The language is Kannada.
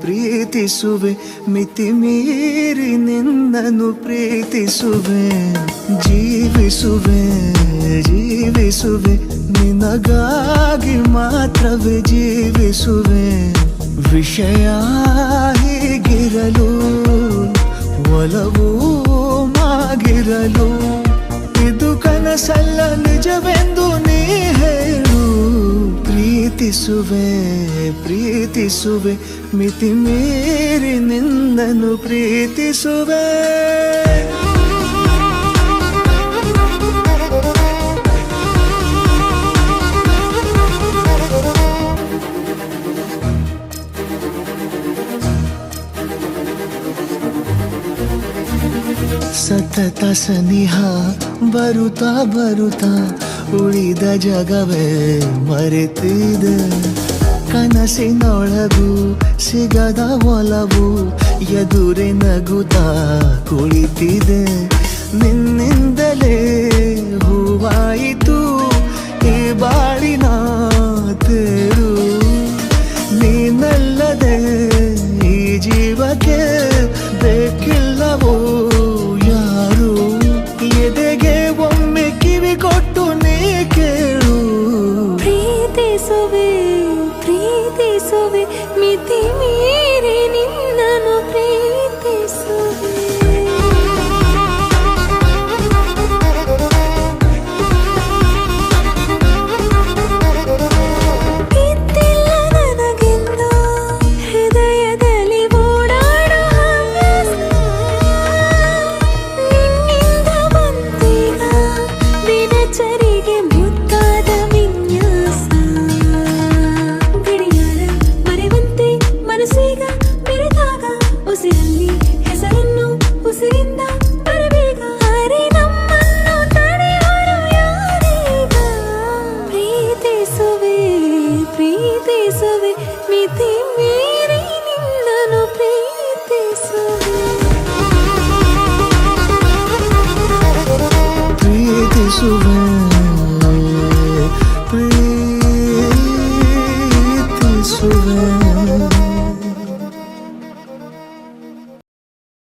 ಪ್ರೀತಿಸುವೆ ಮಿತಿ ಮೀರಿ ನಿನ್ನನ್ನು ಪ್ರೀತಿಸುವೆ ಜೀವಿಸುವೆ ನಿನಗಾಗಿ ಮಾತ್ರವೇ ಜೀವಿಸುವೆ ವಿಷಯ ಹೀಗಿರಲು ಒಲವು ಮಾಗಿರಲು ಇದು ಕನಸಲ್ಲ ನಿಜವೆಂದು ನೀ ಹೇಳು ಪ್ರೀತಿಸುವೆ ಮಿತಿ ಮೀರಿ ನಿನ್ನನ್ನು ಪ್ರೀತಿಸುವೆ ಸತತ ಸನಿಹ ಬರುತ್ತಾ ಉಳಿದ ಜಗವೇ ಮರೆತಿದೆ ಕನಸಿನೊಳಗೂ ಸಿಗದ ಒಲವು ಎದುರೆ ನಗುತ್ತಾ ಕುಳಿತಿದೆ ನಿನ್ನಿಂದಲೇ ಹೂವಾಯಿತು ಈ ಬಾಳಿನ ತೇರು ನೀನಲ್ಲದೆ ಈ ಜೀವಕ್ಕೆ ಬೇಕಿಲ್ಲವೋ ಯಾರು ಎದೆಗೆ ಒಮ್ಮೆ ಕಿವಿ ಕೊಟ್ಟು ನೀ ಕೇಳು ಪ್ರೀತಿಸುವೆ ಮಿತಿ ಮೀರಿ ನಿನ್ನನ್ನು ಪ್ರೀತಿಸುವೆ ಇದ್ದಿಲ್ಲ ನನಗೆಂದು ಹೃದಯದಲ್ಲಿ ಓಡಾಡೋ ಹವ್ಯಾಸ ನಿನ್ನಿಂದ ಬಂದೀಗ ದಿನಚರಿಗೆ ಮುದ್ದಾದ ವಿನ್ಯಾಸ ಗಡಿಯಾರ ಮರೆವಂತೆ ಮನಸ್ಸೀಗ ಬೆರೆತಾಗ ಉಸಿರಲ್ಲಿ ಹೆಸರನ್ನು ಉಸಿರಿಂದ ಬರಬೇಗ ಅರೆ ನಮ್ಮನ್ನು ತಡೆಯೋರು ಯಾರೀಗ ಪ್ರೀತಿಸುವೆ ಮಿತಿ ಮೀರಿ ನಿನ್ನನ್ನು ಪ್ರೀತಿಸುವೆ